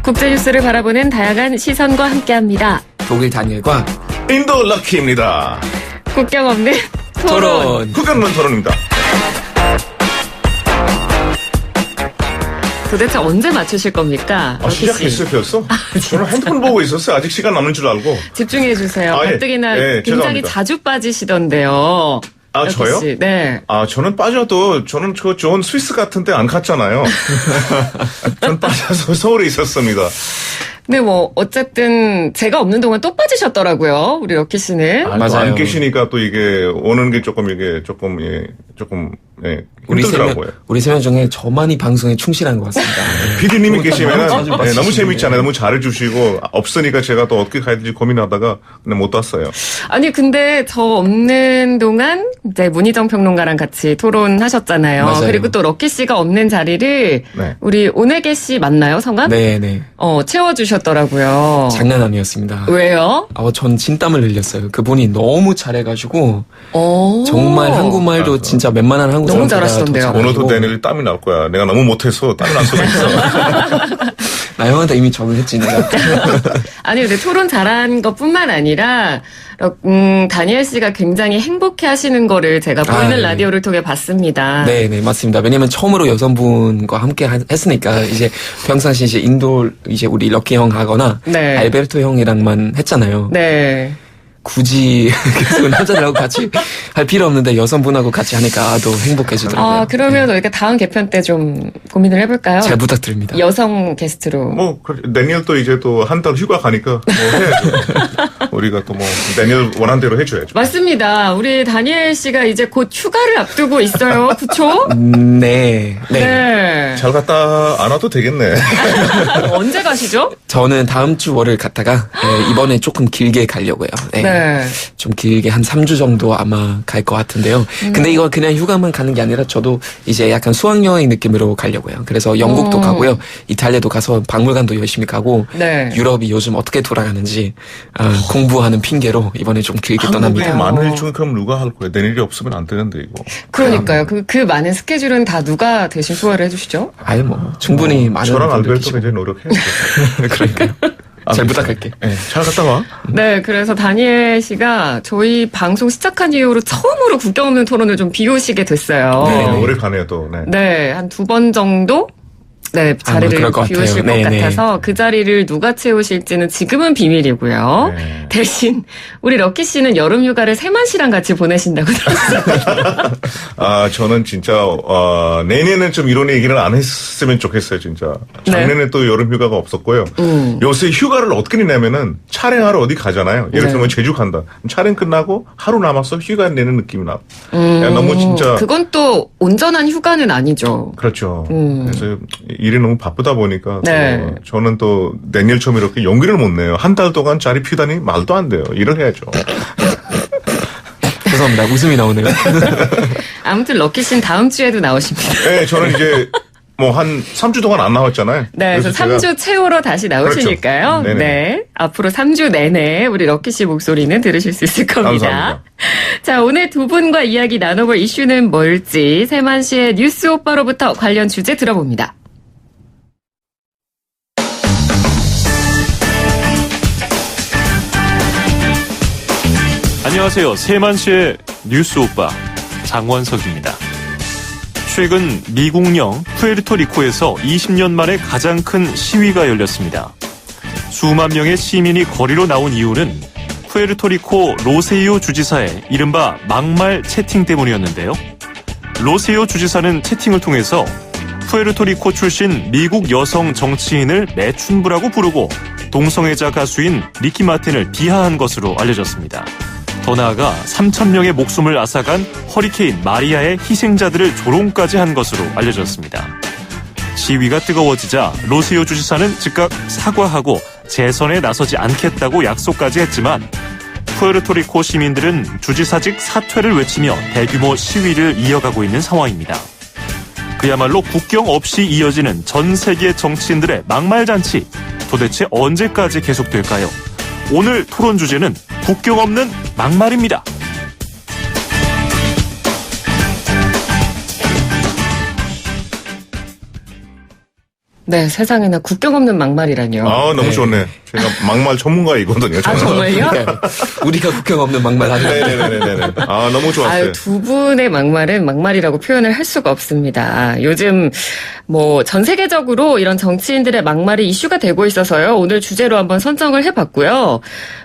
국제뉴스를 바라보는 다양한 시선과 함께합니다. 독일 다니엘과 인도 럭키입니다. 국경 없는 토론. 국경 없는 토론입니다. 도대체 언제 맞추실 겁니까? 시작했어요, 벌써? 저는 핸드폰 보고 있었어요. 아직 시간 남는 줄 알고. 집중해 주세요. 예. 가뜩이나 예, 굉장히 죄송합니다. 자주 빠지시던데요. 저요? 씨. 네. 저는 빠져도 저는 그 좋은 스위스 같은 데 안 갔잖아요. 전 빠져서 서울에 있었습니다. 네, 뭐 어쨌든 제가 없는 동안 또 빠지셨더라고요. 우리 럭키 씨는. 맞아요. 안 계시니까 또 이게 오는 게 조금 힘들더라고요. 우리 세 명 중에 저만이 방송에 충실한 것 같습니다. PD님이 계시면 너무 재밌잖아요. 재밌잖아요. 너무 잘해주시고 없으니까 제가 또 어떻게 가야 될지 고민하다가 그냥 못 왔어요. 아니 근데 저 없는 동안 이제 문희정 평론가랑 같이 토론하셨잖아요. 맞아요. 그리고 또 럭키 씨가 없는 자리를 네. 우리 오네게 씨 맞나요, 성함? 네네. 채워주셨더라고요. 장난 아니었습니다. 왜요? 전 진땀을 흘렸어요. 그분이 너무 잘해가지고 오. 정말 한국말도 진짜 웬만한 한국 너무 사람보다 잘하시던데요. 더 잘하고. 오늘도 내일 땀이 날 거야. 내가 너무 못해서 땀이 날 수가 있어. 나 형한테 이미 적응했지 내가. 아니 근데 토론 잘한 것뿐만 아니라 다니엘 씨가 굉장히 행복해하시는 거를 제가 보이는 네. 라디오를 통해 봤습니다. 네네 맞습니다. 왜냐면 처음으로 여성분과 함께 했으니까 이제 평상시 이제 인도 이제 우리 럭키 형 하거나 네. 알베르토 형이랑만 했잖아요. 네. 굳이 계속 남자들하고 같이 할 필요 없는데 여성분하고 같이 하니까 더 행복해지더라고요. 그러면 이렇게 다음 개편 때 좀 고민을 해볼까요? 잘 부탁드립니다. 여성 게스트로. 내년 또 이제 또 한 달 휴가 가니까 해야죠. 우리가 또 내년 원한 대로 해줘야죠. 맞습니다. 우리 다니엘 씨가 이제 곧 휴가를 앞두고 있어요. 그쵸? 네. 네. 잘 갔다 안 와도 되겠네. 언제 가시죠? 저는 다음 주 월요일 갔다가 이번에 조금 길게 가려고요. 네. 좀 길게 한 3주 정도 아마 갈 것 같은데요. 근데 이거 그냥 휴가만 가는 게 아니라 저도 이제 약간 수학여행 느낌으로 가려고요. 그래서 영국도 가고요. 이탈리아도 가서 박물관도 열심히 가고 네. 유럽이 요즘 어떻게 돌아가는지 공부하는 핑계로 이번에 좀 길게 떠납니다. 많은 일정을 그럼 누가 할 거예요? 내일이 없으면 안 되는데 이거. 그러니까요. 그 많은 스케줄은 다 누가 대신 소화를 해주시죠? 아예 충분히 많은 저랑 분들 알베르토가 이제 노력해야죠. 그러니까요. 잘 부탁할게. 네, 잘 갔다 와. 네, 그래서 다니엘 씨가 저희 방송 시작한 이후로 처음으로 국경 없는 토론을 좀 비우시게 됐어요. 오래 가네요 또. 네. 네, 한 2번 정도? 네, 자리를 그럴 것 비우실 같아요. 것 네, 같아서 그 자리를 누가 채우실지는 지금은 비밀이고요. 네. 대신 우리 럭키 씨는 여름 휴가를 세만 씨랑 같이 보내신다고 들었어요. 저는 진짜 내년에는 좀 이런 얘기를 안 했으면 좋겠어요, 진짜. 작년에 또 여름 휴가가 없었고요. 요새 휴가를 어떻게 내냐면은 촬영하러 어디 가잖아요. 예를 들면 제주 간다. 촬영 끝나고 하루 남아서 휴가 내는 느낌이 나. 너무 진짜. 그건 또 온전한 휴가는 아니죠. 그렇죠. 그래서 일이 너무 바쁘다 보니까 네. 저는 또 내년처럼 이렇게 용기를 못 내요. 한 달 동안 자리 피우다니 말도 안 돼요. 일을 해야죠. 죄송합니다. 웃음이 나오네요. 아무튼 럭키 씨는 다음 주에도 나오십니다. 네, 저는 이제 한 3주 동안 안 나왔잖아요. 네, 그래서 3주 채우러 다시 나오시니까요. 그렇죠. 네, 앞으로 3주 내내 우리 럭키 씨 목소리는 들으실 수 있을 겁니다. 감사합니다. 자, 오늘 두 분과 이야기 나눠볼 이슈는 뭘지 세만 씨의 뉴스 오빠로부터 관련 주제 들어봅니다. 안녕하세요. 세만시의 뉴스 오빠 장원석입니다. 최근 미국령 푸에르토리코에서 20년 만에 가장 큰 시위가 열렸습니다. 수만 명의 시민이 거리로 나온 이유는 푸에르토리코 로세이오 주지사의 이른바 막말 채팅 때문이었는데요. 로세이오 주지사는 채팅을 통해서 푸에르토리코 출신 미국 여성 정치인을 매춘부라고 부르고 동성애자 가수인 리키 마틴을 비하한 것으로 알려졌습니다. 더 나아가 3,000명의 목숨을 앗아간 허리케인 마리아의 희생자들을 조롱까지 한 것으로 알려졌습니다. 시위가 뜨거워지자 로세이오 주지사는 즉각 사과하고 재선에 나서지 않겠다고 약속까지 했지만 푸에르토리코 시민들은 주지사직 사퇴를 외치며 대규모 시위를 이어가고 있는 상황입니다. 그야말로 국경 없이 이어지는 전 세계 정치인들의 막말잔치, 도대체 언제까지 계속될까요? 오늘 토론 주제는 국경 없는 막말입니다. 네, 세상에나 국경 없는 막말이라뇨. 아, 너무 네. 좋네. 제가 막말 전문가이거든요. 아, 정말요? 네. 우리가 국경 없는 막말 하는 네네네네. 아, 너무 좋았어요. 아유, 두 분의 막말은 막말이라고 표현을 할 수가 없습니다. 요즘 뭐 전 세계적으로 이런 정치인들의 막말이 이슈가 되고 있어서요. 오늘 주제로 한번 선정을 해봤고요.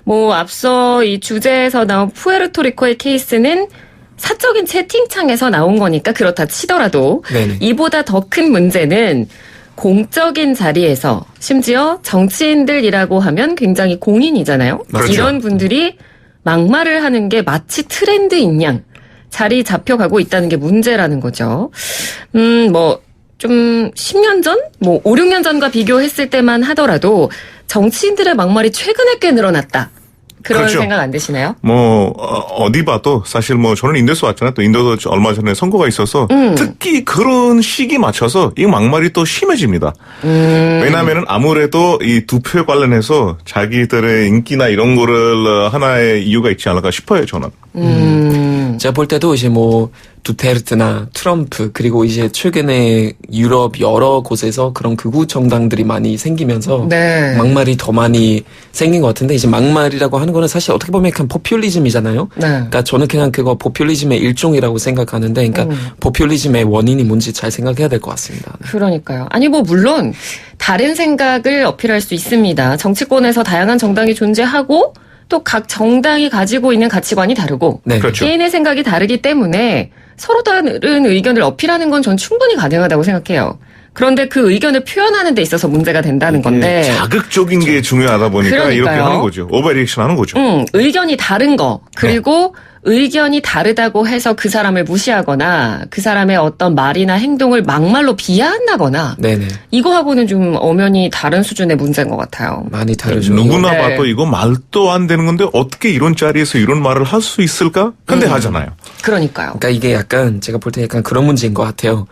뭐 앞서 이 주제에서 나온 푸에르토리코의 케이스는 사적인 채팅창에서 나온 거니까 그렇다 치더라도 네네. 이보다 더 큰 문제는 공적인 자리에서 심지어 정치인들이라고 하면 굉장히 공인이잖아요. 그렇죠. 이런 분들이 막말을 하는 게 마치 트렌드인 양 자리 잡혀가고 있다는 게 문제라는 거죠. 뭐 좀 10년 전, 뭐 5, 6년 전과 비교했을 때만 하더라도 정치인들의 막말이 최근에 꽤 늘어났다. 그런 그렇죠. 생각 안 드시나요? 뭐 어디 봐도 사실 뭐 저는 인도에서 왔잖아요. 또 인도도 얼마 전에 선거가 있어서 특히 그런 시기 맞춰서 이 막말이 또 심해집니다. 왜냐하면은 아무래도 이 투표에 관련해서 자기들의 인기나 이런 거를 하나의 이유가 있지 않을까 싶어요. 저는. 제가 볼 때도 이제 뭐 두테르테나 트럼프 그리고 이제 최근에 유럽 여러 곳에서 그런 극우 정당들이 많이 생기면서 네. 막말이 더 많이 생긴 것 같은데 이제 막말이라고 하는 거는 사실 어떻게 보면 그냥 포퓰리즘이잖아요. 네. 그러니까 저는 그냥 그거 포퓰리즘의 일종이라고 생각하는데 그러니까 포퓰리즘의 원인이 뭔지 잘 생각해야 될 것 같습니다. 그러니까요. 아니 뭐 물론 다른 생각을 어필할 수 있습니다. 정치권에서 다양한 정당이 존재하고 또 각 정당이 가지고 있는 가치관이 다르고 네. 그렇죠. 개인의 생각이 다르기 때문에 서로 다른 의견을 어필하는 건 전 충분히 가능하다고 생각해요. 그런데 그 의견을 표현하는 데 있어서 문제가 된다는 건데 자극적인 게 중요하다 보니까 이렇게 그러니까요. 하는 거죠. 오버리액션 하는 거죠. 의견이 다른 거 그리고 의견이 다르다고 해서 그 사람을 무시하거나 그 사람의 어떤 말이나 행동을 막말로 비하한다거나 네네. 이거하고는 좀 엄연히 다른 수준의 문제인 것 같아요. 많이 다르죠. 누구나 네. 봐도 이거 말도 안 되는 건데 어떻게 이런 자리에서 이런 말을 할 수 있을까? 근데 하잖아요. 그러니까요. 그러니까 이게 약간 제가 볼 때 약간 그런 문제인 것 같아요.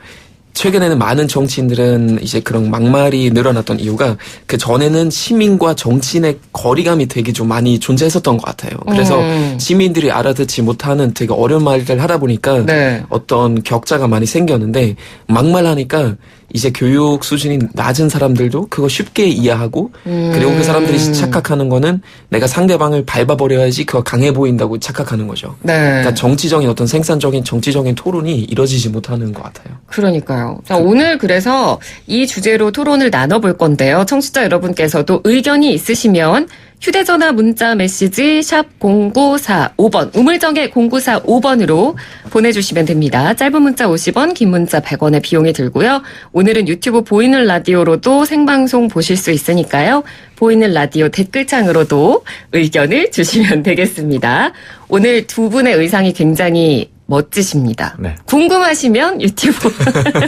최근에는 많은 정치인들은 이제 그런 막말이 늘어났던 이유가 그 전에는 시민과 정치인의 거리감이 되게 좀 많이 존재했었던 것 같아요. 그래서 시민들이 알아듣지 못하는 되게 어려운 말을 하다 보니까 네. 어떤 격차가 많이 생겼는데 막말하니까 이제 교육 수준이 낮은 사람들도 그거 쉽게 이해하고 그리고 그 사람들이 착각하는 거는 내가 상대방을 밟아버려야지 그거 강해 보인다고 착각하는 거죠. 네. 그러니까 정치적인 어떤 생산적인 정치적인 토론이 이루어지지 못하는 것 같아요. 그러니까요. 자, 오늘 그래서 이 주제로 토론을 나눠볼 건데요. 청취자 여러분께서도 의견이 있으시면 휴대전화 문자 메시지 샵 0945번 우물정의 0945번으로 보내주시면 됩니다. 짧은 문자 50원 긴 문자 100원의 비용이 들고요. 오늘은 유튜브 보이는 라디오로도 생방송 보실 수 있으니까요. 보이는 라디오 댓글창으로도 의견을 주시면 되겠습니다. 오늘 두 분의 의상이 굉장히 멋지십니다. 네. 궁금하시면 유튜브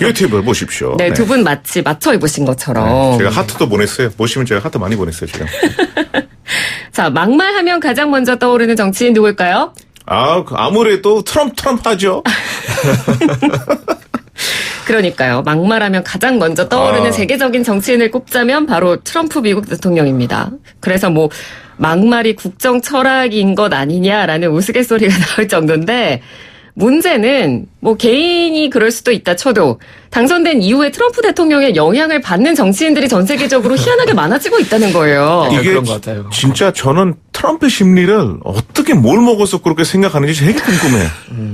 유튜브 보십시오. 네, 두 분 마치 맞춰 입으신 것처럼. 네, 제가 하트도 보냈어요. 보시면 제가 하트 많이 보냈어요, 지금. 자, 막말하면 가장 먼저 떠오르는 정치인 누굴까요? 아무래도 트럼프 하죠. 그러니까요. 막말하면 가장 먼저 떠오르는 세계적인 정치인을 꼽자면 바로 트럼프 미국 대통령입니다. 그래서 뭐 막말이 국정 철학인 것 아니냐라는 우스갯소리가 나올 정도인데 문제는 뭐 개인이 그럴 수도 있다 쳐도 당선된 이후에 트럼프 대통령의 영향을 받는 정치인들이 전 세계적으로 희한하게 많아지고 있다는 거예요. 이게 그런 것 같아요. 진짜 저는 트럼프 심리를 어떻게 뭘 먹어서 그렇게 생각하는지 되게 궁금해요.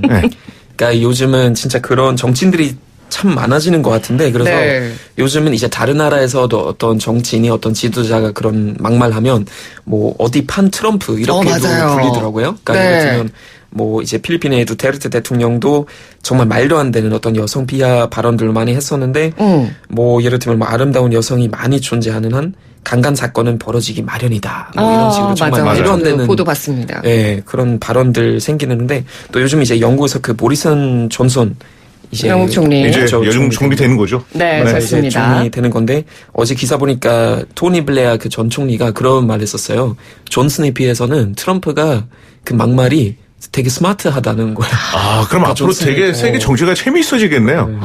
네. 그러니까 요즘은 진짜 그런 정치인들이 참 많아지는 것 같은데 그래서 네. 요즘은 이제 다른 나라에서도 어떤 정치인이 어떤 지도자가 그런 막말하면 뭐 어디 판 트럼프 이렇게도 맞아요. 불리더라고요. 그러니까 네. 예를 들면 뭐 이제 필리핀의 두테르테 대통령도 정말 말도 안 되는 어떤 여성 비하 발언들을 많이 했었는데 뭐 예를 들면 뭐 아름다운 여성이 많이 존재하는 한 강간 사건은 벌어지기 마련이다. 뭐 이런 식으로 정말 맞아. 말도 안 되는 보도 봤습니다. 예, 그런 발언들 생기는데 또 요즘 이제 영국에서 그 보리슨 존슨 이제 영국 총리. 이제 그렇죠, 요즘 총리 되는 거죠. 네, 이제 좋습니다. 총리 되는 건데 어제 기사 보니까 토니 블레어 그 전 총리가 그런 말 했었어요. 존슨에 비해서는 트럼프가 그 막말이 되게 스마트하다는 거예요. 그럼 앞으로 되게 세계 정치가 재미있어지겠네요.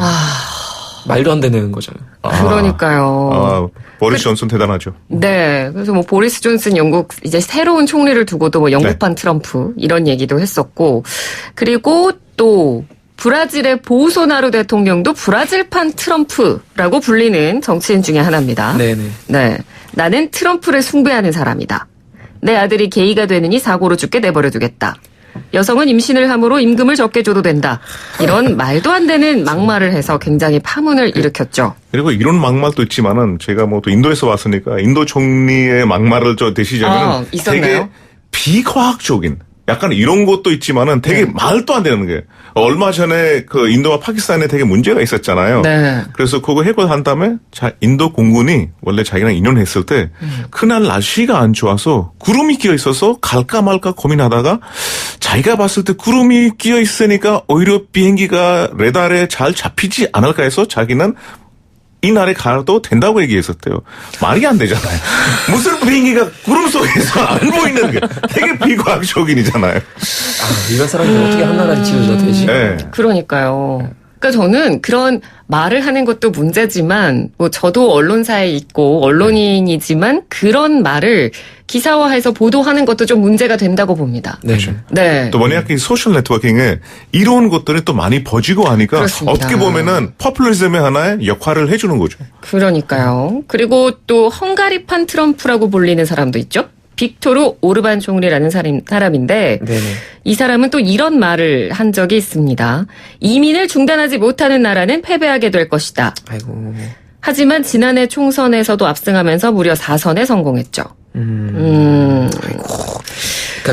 말도 안 되는 거죠. 그러니까요. 보리스 존슨 대단하죠. 네. 그래서 뭐 보리스 존슨 영국 이제 새로운 총리를 두고도 뭐 영국판 트럼프 이런 얘기도 했었고 그리고 또 브라질의 보우소나루 대통령도 브라질판 트럼프라고 불리는 정치인 중에 하나입니다. 네네. 네. 나는 트럼프를 숭배하는 사람이다. 내 아들이 게이가 되느니 사고로 죽게 내버려 두겠다. 여성은 임신을 함으로 임금을 적게 줘도 된다. 이런 말도 안 되는 막말을 해서 굉장히 파문을 일으켰죠. 그리고 이런 막말도 있지만은 제가 뭐 또 인도에서 왔으니까 인도 총리의 막말을 대시자면은 있었나요? 되게 비과학적인 약간 이런 것도 있지만은 되게 말도 안 되는 게 얼마 전에 그 인도와 파키스탄에 되게 문제가 있었잖아요. 네. 그래서 그거 해고한 다음에 인도 공군이 원래 자기랑 인연했을 때 그날 날씨가 안 좋아서 구름이 끼어 있어서 갈까 말까 고민하다가 자기가 봤을 때 구름이 끼어 있으니까 오히려 비행기가 레다르에 잘 잡히지 않을까 해서 자기는 이날에 가도 된다고 얘기했었대요. 말이 안 되잖아요. 무슨 비행기가 구름 속에서 안 보이는 게 되게 비과학적인이잖아요. 이런 사람들 어떻게 한 나라를 지도자 되지? 네. 그러니까요. 그러니까 저는 그런 말을 하는 것도 문제지만 뭐 저도 언론사에 있고 언론인이지만 그런 말을 기사화해서 보도하는 것도 좀 문제가 된다고 봅니다. 네. 네. 또 만약 이 소셜 네트워킹에 이런 것들이 또 많이 퍼지고 하니까 그렇습니다. 어떻게 보면은 퍼퓰리즘의 하나의 역할을 해주는 거죠. 그러니까요. 그리고 또 헝가리판 트럼프라고 불리는 사람도 있죠. 빅토르 오르반 총리라는 사람인데 네네. 이 사람은 또 이런 말을 한 적이 있습니다. 이민을 중단하지 못하는 나라는 패배하게 될 것이다. 아이고. 하지만 지난해 총선에서도 압승하면서 무려 4선에 성공했죠. 그러니까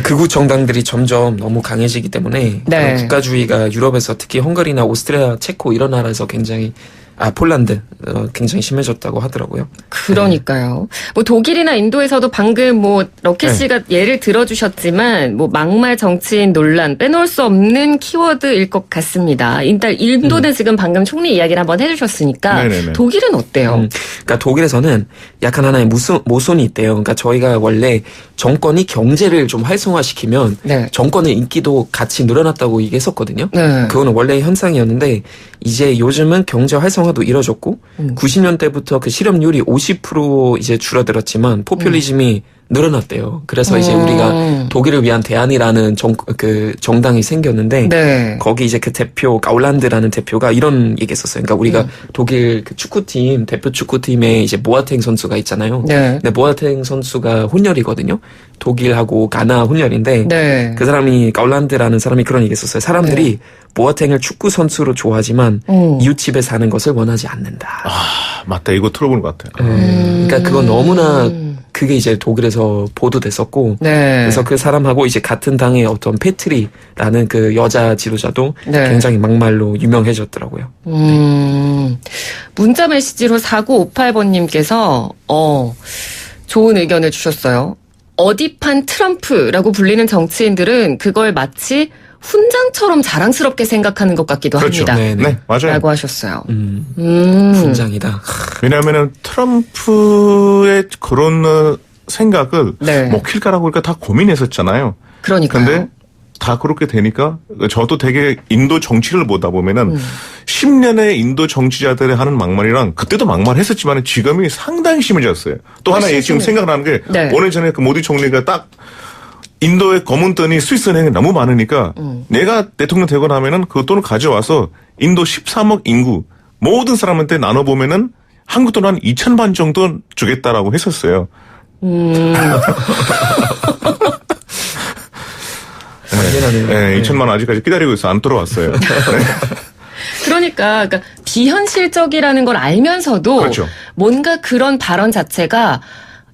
극우 정당들이 점점 너무 강해지기 때문에 네. 그런 국가주의가 유럽에서 특히 헝가리나 오스트리아, 체코 이런 나라에서 굉장히 폴란드 굉장히 심해졌다고 하더라고요. 그러니까요. 뭐 독일이나 인도에서도 방금 뭐 럭키 씨가 예를 들어주셨지만 뭐 막말 정치인 논란 빼놓을 수 없는 키워드일 것 같습니다. 일단 인도는 지금 방금 총리 이야기를 한번 해주셨으니까 네네네. 독일은 어때요? 그러니까 독일에서는 약간 하나의 모순이 있대요. 그러니까 저희가 원래 정권이 경제를 좀 활성화시키면 네. 정권의 인기도 같이 늘어났다고 얘기했었거든요. 네. 그거는 원래 현상이었는데 이제 요즘은 경제 활성화도 이뤄졌고 90년대부터 그 실업률이 50% 이제 줄어들었지만 포퓰리즘이 늘어났대요. 그래서 이제 우리가 독일을 위한 대안이라는 정당이 생겼는데 네. 거기 이제 그 대표 가울란드라는 대표가 이런 얘기했었어요. 그러니까 우리가 독일 그 축구팀 대표 축구팀에 이제 모아탱 선수가 있잖아요. 네. 근데 모아탱 선수가 혼혈이거든요. 독일하고 가나 혼혈인데 네. 그 사람이 가울란드라는 사람이 그런 얘기했었어요. 사람들이 모아탱을 축구 선수로 좋아하지만 이웃집에 사는 것을 원하지 않는다. 맞다. 이거 들어보는 것 같아요. 그러니까 그건 너무나 그게 이제 독일에서 보도됐었고 네. 그래서 그 사람하고 이제 같은 당의 어떤 페트리라는 그 여자 지도자도 네. 굉장히 막말로 유명해졌더라고요. 문자 메시지로 4958번님께서 좋은 의견을 주셨어요. 어디판 트럼프라고 불리는 정치인들은 그걸 마치 훈장처럼 자랑스럽게 생각하는 것 같기도 그렇죠. 합니다. 네네. 네, 맞아요. 라고 하셨어요. 분장이다. 왜냐하면은 트럼프의 그런 생각을 네. 먹힐까라고 그러니까 다 고민했었잖아요. 그러니까요. 근데 다 그렇게 되니까 저도 되게 인도 정치를 보다 보면은 10년의 인도 정치자들이 하는 막말이랑 그때도 막말했었지만 지금이 상당히 심해졌어요. 또 하나 지금 생각나는 게 네. 5년 전에 그 모디 총리가 딱 인도에 검은 돈이 스위스 은행에 너무 많으니까 내가 대통령 되고 나면은 그 돈을 가져와서 인도 13억 인구 모든 사람한테 나눠보면은 한국 돈 한 2,000만 정도 주겠다라고 했었어요. 네, 2,000만 원 아직까지 기다리고 있어. 안 들어왔어요. 네. 그러니까 비현실적이라는 걸 알면서도 그렇죠. 뭔가 그런 발언 자체가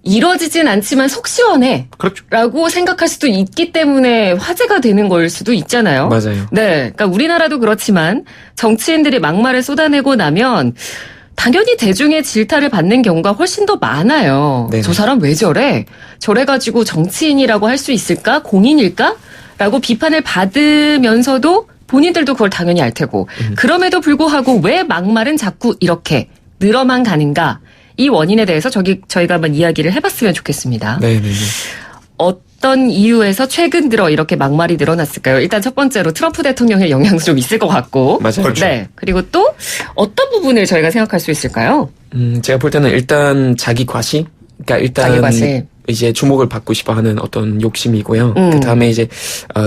이뤄지진 않지만 속 시원해. 그렇죠. 라고 생각할 수도 있기 때문에 화제가 되는 걸 수도 있잖아요. 맞아요. 네. 그러니까 우리나라도 그렇지만 정치인들이 막말을 쏟아내고 나면 당연히 대중의 질타를 받는 경우가 훨씬 더 많아요. 네네. 저 사람 왜 저래? 저래가지고 정치인이라고 할 수 있을까? 공인일까? 라고 비판을 받으면서도 본인들도 그걸 당연히 알 테고 그럼에도 불구하고 왜 막말은 자꾸 이렇게 늘어만 가는가? 이 원인에 대해서 저희가 한번 이야기를 해봤으면 좋겠습니다. 네네네. 어떤 이유에서 최근 들어 이렇게 막말이 늘어났을까요? 일단 첫 번째로 트럼프 대통령의 영향도 좀 있을 것 같고. 맞아요. 그렇죠. 네. 그리고 또 어떤 부분을 저희가 생각할 수 있을까요? 제가 볼 때는 일단 자기 과시. 그러니까 일단 자기 과시. 이제 주목을 받고 싶어하는 어떤 욕심이고요. 그 다음에 이제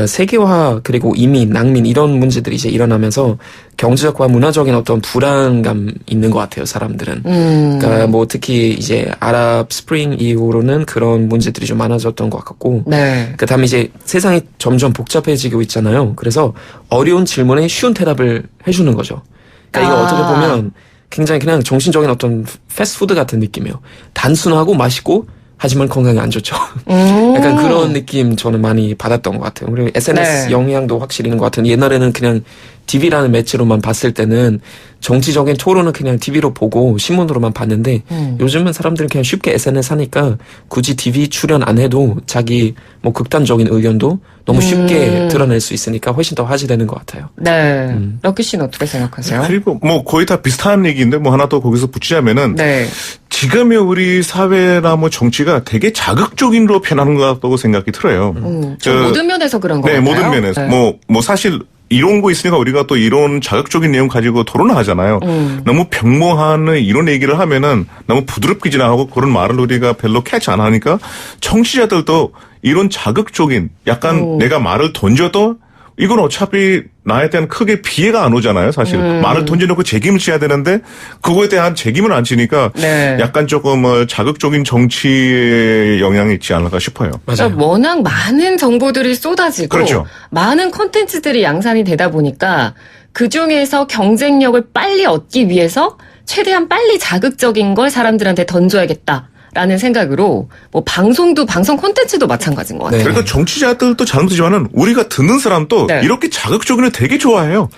세계화 그리고 이민, 낭민 이런 문제들이 이제 일어나면서 경제적과 문화적인 어떤 불안감 있는 것 같아요, 사람들은. 그러니까 뭐 특히 이제 아랍 스프링 이후로는 그런 문제들이 좀 많아졌던 것 같고. 네. 그 다음에 이제 세상이 점점 복잡해지고 있잖아요. 그래서 어려운 질문에 쉬운 대답을 해주는 거죠. 그러니까 이거 어떻게 보면 굉장히 그냥 정신적인 어떤 패스트푸드 같은 느낌이에요. 단순하고 맛있고 하지만 건강에 안 좋죠. 약간 그런 느낌 저는 많이 받았던 것 같아요. 그리고 SNS 네. 영향도 확실히 있는 것 같은. 옛날에는 그냥 TV라는 매체로만 봤을 때는 정치적인 토론은 그냥 TV로 보고 신문으로만 봤는데 요즘은 사람들은 그냥 쉽게 SNS 하니까 굳이 TV 출연 안 해도 자기 뭐 극단적인 의견도 너무 쉽게 드러낼 수 있으니까 훨씬 더 화제되는 것 같아요. 네. 럭키 씨는 어떻게 생각하세요? 그리고 뭐 거의 다 비슷한 얘기인데 뭐 하나 더 거기서 붙이자면은 네. 지금의 우리 사회나 뭐 정치가 되게 자극적인로 변하는 것 같다고 생각이 들어요. 좀 모든 면에서 그런 거 네, 같아요. 모든 면에서. 네. 뭐 사실 이런 거 있으니까 우리가 또 이런 자극적인 내용 가지고 토론을 하잖아요. 너무 평범한 이런 얘기를 하면은 너무 부드럽게 지나가고 그런 말을 우리가 별로 캐치 안 하니까 청취자들도 이런 자극적인 약간 내가 말을 던져도 이건 어차피 나에 대한 크게 피해가 안 오잖아요, 사실. 말을 던져놓고 책임을 져야 되는데, 그거에 대한 책임을 안 지니까, 네. 약간 조금 자극적인 정치의 영향이 있지 않을까 싶어요. 맞아요. 그러니까 워낙 많은 정보들이 쏟아지고 그렇죠. 많은 콘텐츠들이 양산이 되다 보니까 그중에서 경쟁력을 빨리 얻기 위해서 최대한 빨리 자극적인 걸 사람들한테 던져야겠다라는 생각으로 뭐 방송도 방송 콘텐츠도 마찬가지인 것 같아요. 네. 그러니까 정치자들도 잘못이지만은 우리가 듣는 사람도 네. 이렇게 자극적인 걸 되게 좋아해요.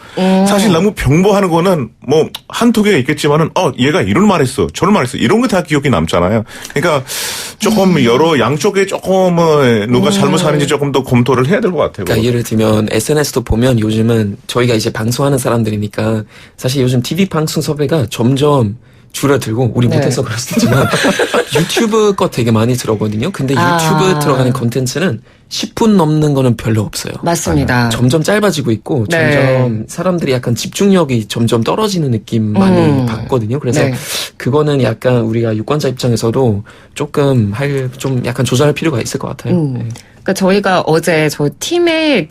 사실 너무 병보하는 거는 뭐 한두 개가 있겠지만은 얘가 이런 말 했어 저런 말 했어 이런 거 다 기억이 남잖아요. 그러니까 조금 여러 양쪽에 조금 누가 잘못하는지 조금 더 검토를 해야 될 것 같아요. 그러니까 예를 들면 SNS도 보면 요즘은 저희가 이제 방송하는 사람들이니까 사실 요즘 TV 방송 섭외가 점점 줄어들고 우리 네. 못해서 그럴 수도 있지만 유튜브 거 되게 많이 들어오거든요. 근데 유튜브 들어가는 콘텐츠는 10분 넘는 거는 별로 없어요. 맞습니다. 점점 짧아지고 있고 네. 점점 사람들이 약간 집중력이 점점 떨어지는 느낌 많이 받거든요. 그래서 네. 그거는 약간 우리가 유권자 입장에서도 조금 좀 약간 조절할 필요가 있을 것 같아요. 네. 그러니까 저희가 어제 저 팀의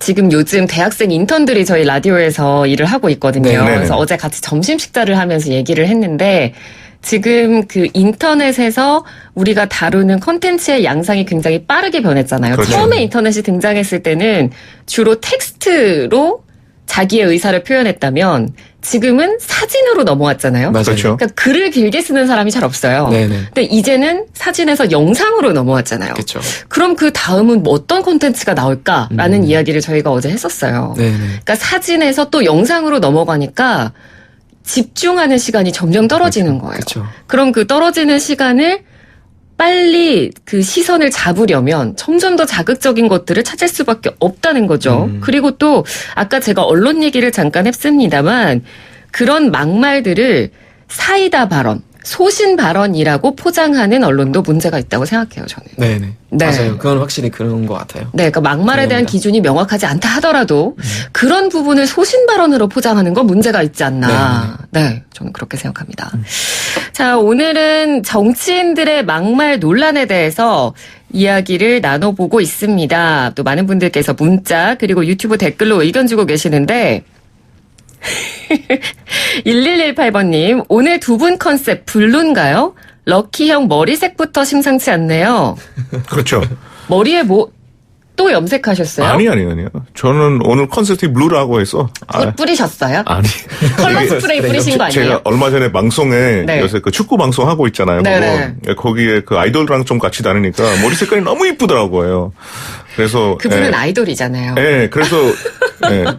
지금 요즘 대학생 인턴들이 저희 라디오에서 일을 하고 있거든요. 네네네. 그래서 어제 같이 점심 식사를 하면서 얘기를 했는데 지금 그 인터넷에서 우리가 다루는 콘텐츠의 양상이 굉장히 빠르게 변했잖아요. 그렇죠. 처음에 인터넷이 등장했을 때는 주로 텍스트로 자기의 의사를 표현했다면 지금은 사진으로 넘어왔잖아요. 맞아요. 그렇죠. 그러니까 글을 길게 쓰는 사람이 잘 없어요. 네네. 근데 이제는 사진에서 영상으로 넘어왔잖아요. 그렇죠. 그럼 그 다음은 뭐 어떤 콘텐츠가 나올까라는 이야기를 저희가 어제 했었어요. 네네. 그러니까 사진에서 또 영상으로 넘어가니까 집중하는 시간이 점점 떨어지는 거예요. 그렇죠. 그럼 그 떨어지는 시간을 빨리 그 시선을 잡으려면 점점 더 자극적인 것들을 찾을 수밖에 없다는 거죠. 그리고 또 아까 제가 언론 얘기를 잠깐 했습니다만 그런 막말들을 사이다 발언, 소신 발언이라고 포장하는 언론도 문제가 있다고 생각해요, 저는. 네네. 네. 맞아요. 그건 확실히 그런 것 같아요. 네, 그러니까 막말에 대한 그럽니다. 기준이 명확하지 않다 하더라도 그런 부분을 소신 발언으로 포장하는 건 문제가 있지 않나. 네, 저는 그렇게 생각합니다. 자, 오늘은 정치인들의 막말 논란에 대해서 이야기를 나눠보고 있습니다. 또 많은 분들께서 문자 그리고 유튜브 댓글로 의견 주고 계시는데 1118번님, 오늘 두 분 컨셉 블루인가요? 럭키 형 머리색부터 심상치 않네요. 그렇죠. 머리에 또 염색하셨어요? 아니요. 저는 오늘 컨셉이 블루라고 해서. 뿌리셨어요? 아니. 컬러 이게 스프레이 뿌리신 거 아니에요? 제가 얼마 전에 방송에 네. 요새 그 축구 방송 하고 있잖아요. 네네. 그거. 거기에 그 아이돌랑 좀 같이 다니니까 머리 색깔이 너무 이쁘더라고요. 그래서 그분은 아이돌이잖아요. 네, 그래서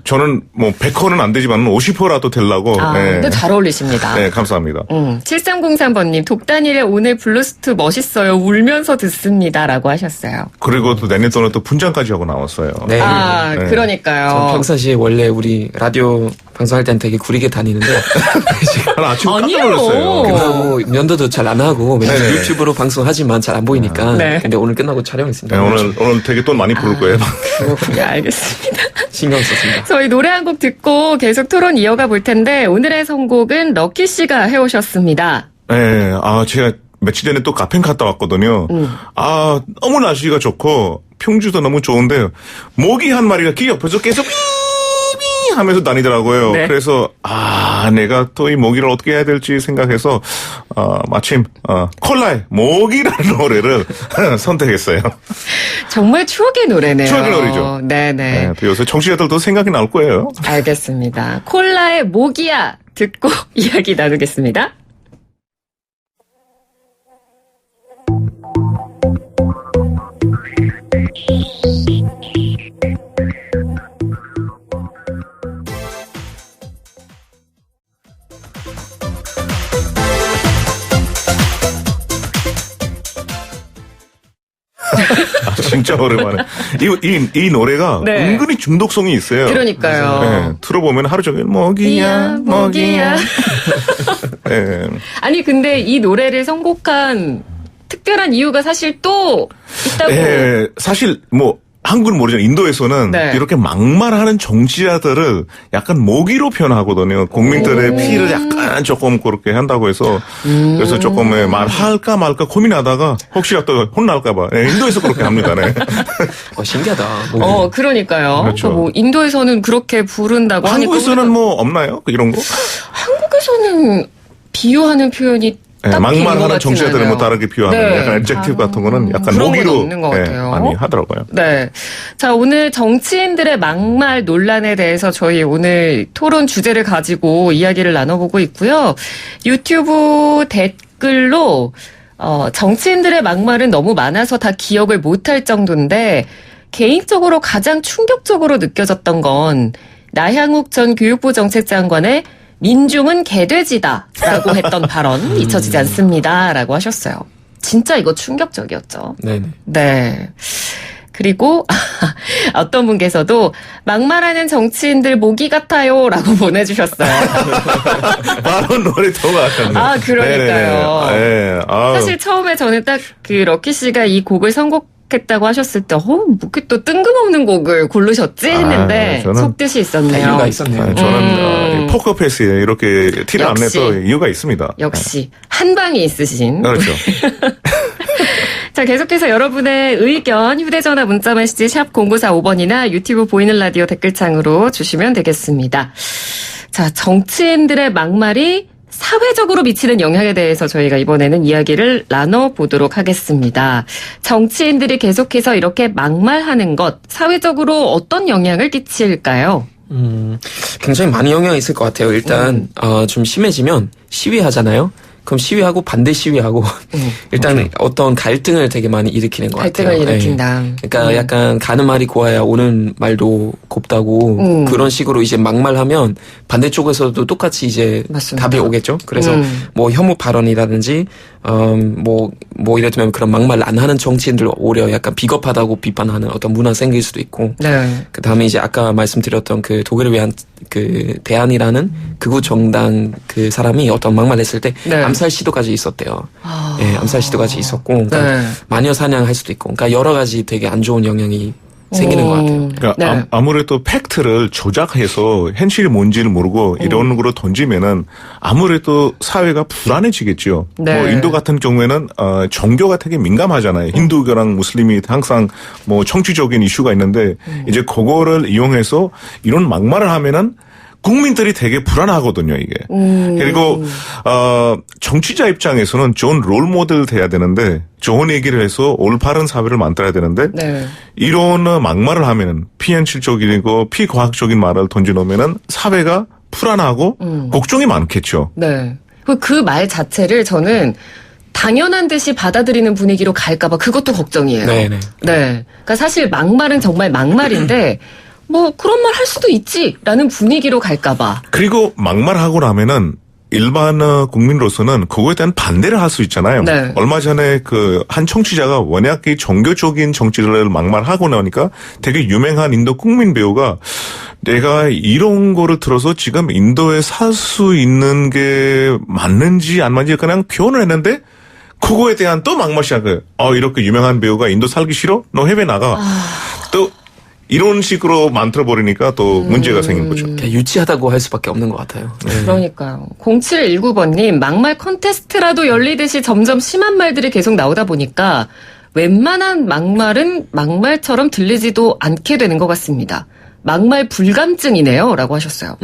저는 뭐 100%는 안 되지만 50%라도 되려고. 근데 잘 어울리십니다. 네, 감사합니다. 7303번님, 독단일에 오늘 블루스트 멋있어요. 울면서 듣습니다. 라고 하셨어요. 그리고 또 내년 또는 또 분장까지 하고 나왔어요. 네. 네. 그러니까요. 전 평상시에 원래 우리 라디오 방송할 때는 되게 구리게 다니는데 난 아침에 깜짝 아니에요. 놀랐어요. 끝나고 면도도 잘 안 하고 맨날 네네. 유튜브로 방송하지만 잘 안 보이니까 네. 근데 오늘 끝나고 촬영했습니다. 네, 오늘 되게 돈 많이 부를 거예요. 그렇군요. 알겠습니다. 신경 썼습니다. 저희 노래 한 곡 듣고 계속 토론 이어가 볼 텐데 오늘의 선곡은 럭키 씨가 해오셨습니다. 네, 제가 며칠 전에 또 카페 갔다 왔거든요. 아, 너무 날씨가 좋고 평주도 너무 좋은데 모기 한 마리가 그 옆에서 계속 삐삐 하면서 다니더라고요. 네. 그래서 내가 또 이 모기를 어떻게 해야 될지 생각해서 마침 콜라의 모기라는 노래를 선택했어요. 정말 추억의 노래네요. 추억의 노래죠. 네네. 네, 또 요새 청취자들도 생각이 날 거예요. 알겠습니다. 콜라의 모기야 듣고 이야기 나누겠습니다. 진짜 오랜만에. 이 노래가 네. 은근히 중독성이 있어요. 그러니까요. 네, 들어보면 하루 종일 모기야, 모기야. 네. 아니 근데 이 노래를 선곡한 특별한 이유가 사실 또 있다고. 네, 사실 한국은 모르지만 인도에서는 네. 이렇게 막말하는 정치자들을 약간 모기로 표현하거든요. 국민들의 피를 약간 조금 그렇게 한다고 해서 그래서 조금 말할까 말까 고민하다가 혹시나 또 혼날까 봐. 네, 인도에서 그렇게 합니다. 네. 신기하다. 모기. 그러니까요. 그렇죠. 뭐 인도에서는 그렇게 부른다고 하니까 한국에서는 없나요? 이런 거? 한국에서는 비유하는 표현이 네, 딱히 있는 것 막말하는 같진 정치자들을 않아요. 다르게 비유하는 네. 약간 adjective 같은 거는 약간 그런 건 모기로 없는 것 같아요. 많이 하더라고요. 네. 자, 오늘 정치인들의 막말 논란에 대해서 저희 오늘 토론 주제를 가지고 이야기를 나눠보고 있고요. 유튜브 댓글로 정치인들의 막말은 너무 많아서 다 기억을 못할 정도인데 개인적으로 가장 충격적으로 느껴졌던 건 나향욱 전 교육부 정책장관의 민중은 개돼지다라고 했던 발언 잊혀지지 않습니다라고 하셨어요. 진짜 이거 충격적이었죠. 네네. 네. 그리고 어떤 분께서도 막말하는 정치인들 모기 같아요라고 보내주셨어요. 바로 노래 통화하셨네. 아, 그러니까요. 네. 사실 처음에 저는 딱 그 럭키 씨가 이 곡을 선곡했다고 하셨을 때, 뭐 이렇게 또 뜬금없는 곡을 고르셨지 했는데 저는 속뜻이 있었네요. 이유가 있었네요. 저는 포커페이스에 이렇게 티를 안 역시. 내서 이유가 있습니다. 역시 한 방이 있으신. 그렇죠. 자, 계속해서 여러분의 의견 휴대전화 문자메시지 샵 0945번이나 유튜브 보이는 라디오 댓글창으로 주시면 되겠습니다. 자, 정치인들의 막말이 사회적으로 미치는 영향에 대해서 저희가 이번에는 이야기를 나눠보도록 하겠습니다. 정치인들이 계속해서 이렇게 막말하는 것, 사회적으로 어떤 영향을 끼칠까요? 굉장히 많은 영향이 있을 것 같아요. 일단 좀 심해지면 시위하잖아요. 그럼 시위하고 반대 시위하고 일단 어떤 갈등을 되게 많이 일으키는 것 같아요. 갈등을 일으킨다. 네. 그러니까 약간 가는 말이 고와야 오는 말도 곱다고 그런 식으로 이제 막말하면 반대쪽에서도 똑같이 이제 맞습니다. 답이 오겠죠. 그래서 뭐 혐오 발언이라든지 뭐 이래 두면 그런 막말 안 하는 정치인들 오히려 약간 비겁하다고 비판하는 어떤 문화 생길 수도 있고. 네. 그 다음에 이제 아까 말씀드렸던 그 독일을 위한 그 대안이라는 극우 정당 그 사람이 어떤 막말 했을 때 네. 암살 시도까지 있었대요. 예, 암살 시도까지 있었고, 그러니까 네. 마녀 사냥할 수도 있고, 그러니까 여러 가지 되게 안 좋은 영향이 생기는 것 같아요. 그러니까 네. 아무래도 팩트를 조작해서 현실이 뭔지를 모르고 이런 거로 던지면은 아무래도 사회가 불안해지겠죠. 네. 뭐 인도 같은 경우에는 종교가 되게 민감하잖아요. 힌두교랑 무슬림이 항상 뭐 정치적인 이슈가 있는데 이제 그거를 이용해서 이런 막말을 하면은 국민들이 되게 불안하거든요, 이게. 그리고 정치자 입장에서는 좋은 롤 모델 돼야 되는데 좋은 얘기를 해서 올바른 사회를 만들어야 되는데 네. 이런 막말을 하면은 피현실적이고 피과학적인 말을 던져놓으면은 사회가 불안하고 걱정이 많겠죠. 네. 그 말 자체를 저는 당연한 듯이 받아들이는 분위기로 갈까봐 그것도 걱정이에요. 네네. 네. 그러니까 사실 막말은 정말 막말인데 뭐 그런 말 할 수도 있지라는 분위기로 갈까봐. 그리고 막말하고 나면은 일반 국민으로서는 그거에 대한 반대를 할 수 있잖아요. 네. 얼마 전에 그 한 청취자가 워낙 이 종교적인 정치를 막말하고 나니까 되게 유명한 인도 국민 배우가 내가 이런 거를 들어서 지금 인도에 살 수 있는 게 맞는지 안 맞는지 그냥 표현을 했는데 그거에 대한 또 막말 시작을. 이렇게 유명한 배우가 인도 살기 싫어? 너 해외 나가. 또 이런 식으로 만들어 버리니까 또 문제가 생긴 거죠. 그냥 유치하다고 할 수밖에 없는 것 같아요. 네. 그러니까요. 0719번님, 막말 컨테스트라도 열리듯이 점점 심한 말들이 계속 나오다 보니까 웬만한 막말은 막말처럼 들리지도 않게 되는 것 같습니다. 막말 불감증이네요. 라고 하셨어요.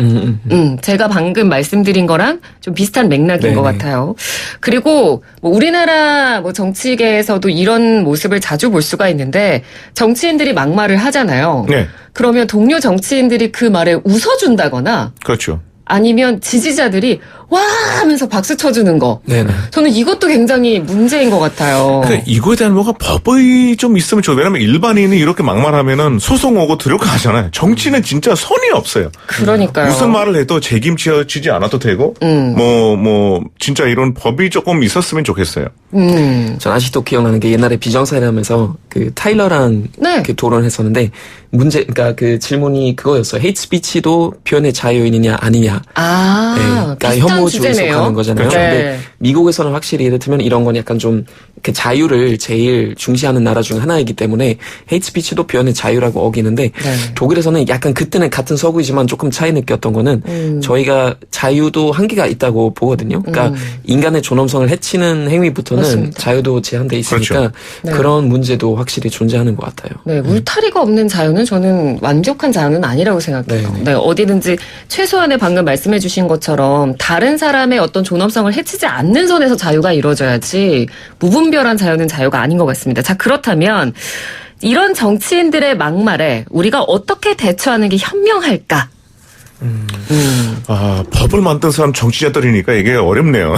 제가 방금 말씀드린 거랑 좀 비슷한 맥락인 네네. 것 같아요. 그리고 뭐 우리나라 뭐 정치계에서도 이런 모습을 자주 볼 수가 있는데 정치인들이 막말을 하잖아요. 네. 그러면 동료 정치인들이 그 말에 웃어준다거나 그렇죠. 아니면 지지자들이 와 하면서 박수 쳐주는 거. 네네. 저는 이것도 굉장히 문제인 것 같아요. 이거에 대한 뭐가 법이 좀 있으면 좋아요. 왜냐면 일반인이 이렇게 막말하면은 소송 오고 들어가잖아요. 정치는 진짜 선이 없어요. 그러니까요. 무슨 말을 해도 책임지지 않아도 되고, 진짜 이런 법이 조금 있었으면 좋겠어요. 전 아직도 기억나는 게 옛날에 비정사라면서 그 타일러랑 네. 그 토론했었는데 그러니까 그 질문이 그거였어요. 헤이트 스피치도 표현의 자유이느냐 아니냐. 아, 네, 그러니까 비슷한 혐오 주에 주제네요. 속하는 거잖아요. 그렇죠. 근데 네. 미국에서는 확실히 예를 들면 이런 건 약간 좀 그 자유를 제일 중시하는 나라 중 하나이기 때문에 헤이트 스피치도 표현의 자유라고 어기는데 네. 독일에서는 약간 그때는 같은 서구이지만 조금 차이 느꼈던 거는 저희가 자유도 한계가 있다고 보거든요. 그러니까 인간의 존엄성을 해치는 행위부터는 맞습니다. 자유도 제한돼 있으니까 그렇죠. 네. 그런 문제도 확실히 존재하는 것 같아요. 네, 울타리가 없는 자유는 저는 완벽한 자유는 아니라고 생각해요. 네네. 네, 어디든지 최소한의 방금 말씀해 주신 것처럼 다른 사람의 어떤 존엄성을 해치지 않는 선에서 자유가 이루어져야지 무분별한 자유는 자유가 아닌 것 같습니다. 자, 그렇다면 이런 정치인들의 막말에 우리가 어떻게 대처하는 게 현명할까? 법을 만든 사람 정치자들이니까 이게 어렵네요.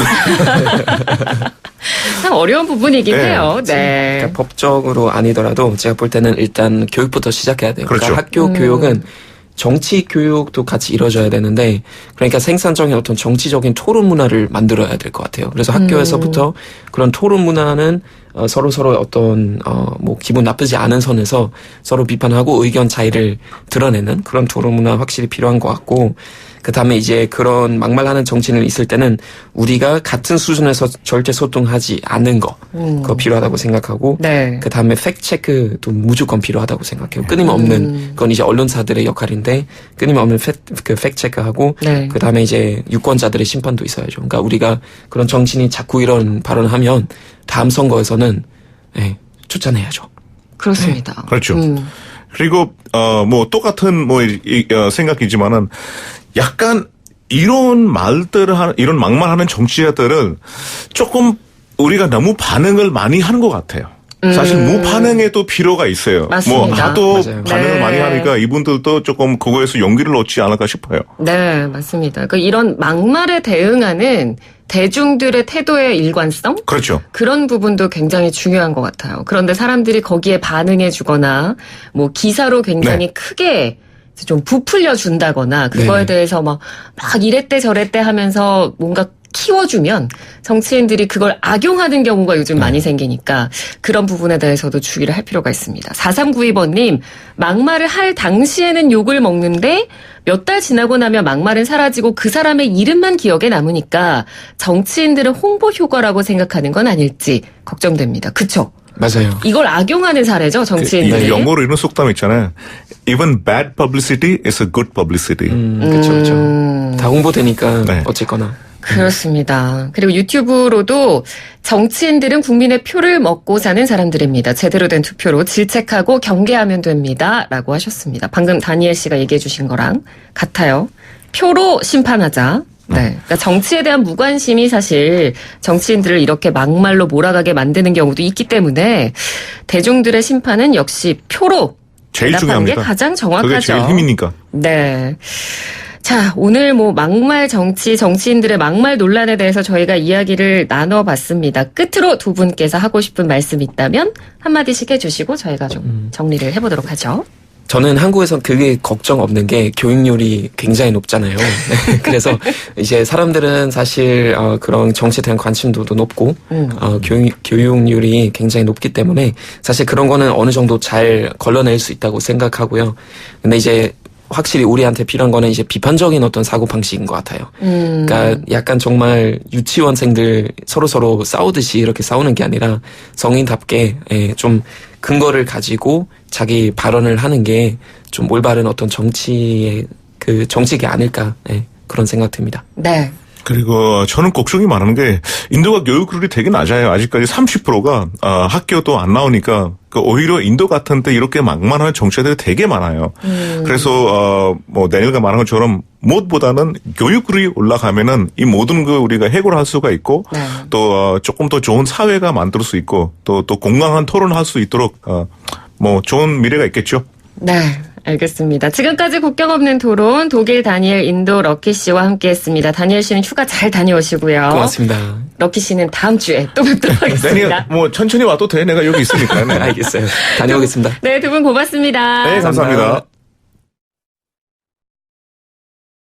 참 어려운 부분이긴 네. 해요. 네. 그러니까 법적으로 아니더라도 제가 볼 때는 일단 교육부터 시작해야 돼요. 그렇죠. 그러니까 학교 교육은 정치 교육도 같이 이루어져야 되는데 그러니까 생산적인 어떤 정치적인 토론 문화를 만들어야 될 것 같아요. 그래서 학교에서부터 그런 토론 문화는 서로 어떤 뭐 기분 나쁘지 않은 선에서 서로 비판하고 의견 차이를 드러내는 그런 토론 문화 확실히 필요한 것 같고 그다음에 이제 그런 막말하는 정치인을 있을 때는 우리가 같은 수준에서 절대 소통하지 않는 거 그거 필요하다고 생각하고 네. 그다음에 팩트 체크도 무조건 필요하다고 생각해요. 끊임없는 그건 이제 언론사들의 역할인데 끊임없는 팩트 체크하고 네. 그다음에 이제 유권자들의 심판도 있어야죠. 그러니까 우리가 그런 정치인이 자꾸 이런 발언을 하면 다음 선거에서는 쫓아내야죠. 그렇습니다. 그렇죠. 그리고 뭐 똑같은 생각이지만은 약간 이런 이런 막말하는 정치자들은 조금 우리가 너무 반응을 많이 하는 것 같아요. 사실 무반응에도 필요가 있어요. 맞습니다. 뭐 하도 맞아요. 반응을 네. 많이 하니까 이분들도 조금 그거에서 용기를 얻지 않을까 싶어요. 네, 맞습니다. 그러니까 이런 막말에 대응하는 대중들의 태도의 일관성? 그렇죠. 그런 부분도 굉장히 중요한 것 같아요. 그런데 사람들이 거기에 반응해 주거나 뭐 기사로 굉장히 네. 크게 좀 부풀려 준다거나 그거에 네네. 대해서 막 이랬대 저랬대 하면서 뭔가 키워주면 정치인들이 그걸 악용하는 경우가 요즘 많이 생기니까 그런 부분에 대해서도 주의를 할 필요가 있습니다. 4392번님, 막말을 할 당시에는 욕을 먹는데 몇 달 지나고 나면 막말은 사라지고 그 사람의 이름만 기억에 남으니까 정치인들은 홍보 효과라고 생각하는 건 아닐지 걱정됩니다. 그쵸? 맞아요. 이걸 악용하는 사례죠, 정치인들이. 영어로 이런 속담 있잖아요. Even bad publicity is a good publicity. 그렇죠. 다 홍보되니까 네. 어쨌거나. 그렇습니다. 그리고 유튜브로도 정치인들은 국민의 표를 먹고 사는 사람들입니다. 제대로 된 투표로 질책하고 경계하면 됩니다. 라고 하셨습니다. 방금 다니엘 씨가 얘기해 주신 거랑 같아요. 표로 심판하자. 네. 그러니까 정치에 대한 무관심이 사실 정치인들을 이렇게 막말로 몰아가게 만드는 경우도 있기 때문에 대중들의 심판은 역시 표로 제일 대답하는 게 중요합니다. 가장 정확하죠. 그게 제일 힘이니까. 네. 자, 오늘 뭐 막말 정치인들의 막말 논란에 대해서 저희가 이야기를 나눠봤습니다. 끝으로 두 분께서 하고 싶은 말씀 있다면 한마디씩 해주시고 저희가 좀 정리를 해보도록 하죠. 저는 한국에서 그게 걱정 없는 게 교육률이 굉장히 높잖아요. 네, 그래서 이제 사람들은 사실 그런 정치에 대한 관심도도 높고 교육률이 굉장히 높기 때문에 사실 그런 거는 어느 정도 잘 걸러낼 수 있다고 생각하고요. 근데 이제 확실히 우리한테 필요한 거는 이제 비판적인 어떤 사고 방식인 것 같아요. 그러니까 약간 정말 유치원생들 서로 싸우듯이 이렇게 싸우는 게 아니라 성인답게 좀 근거를 가지고 자기 발언을 하는 게 좀 올바른 어떤 정치의 정책이 아닐까 그런 생각 듭니다. 네. 그리고 저는 걱정이 많은 게 인도가 교육률이 되게 낮아요. 아직까지 30%가 학교도 안 나오니까 오히려 인도 같은 데 이렇게 막말하는 정치자들이 되게 많아요. 그래서 뭐 내일가 말한 것처럼 무엇보다는 교육률이 올라가면은 이 모든 거 우리가 해결할 수가 있고 네. 또 조금 더 좋은 사회가 만들 수 있고 또 건강한 토론할 수 있도록 뭐 좋은 미래가 있겠죠. 네. 알겠습니다. 지금까지 국경 없는 토론 독일 다니엘 인도 럭키 씨와 함께했습니다. 다니엘 씨는 휴가 잘 다녀오시고요. 고맙습니다. 럭키 씨는 다음 주에 또 뵙도록 하겠습니다. 내일 뭐 천천히 와도 돼. 내가 여기 있으니까. 알겠어요. 다녀오겠습니다. 네, 두 분 고맙습니다. 네, 감사합니다.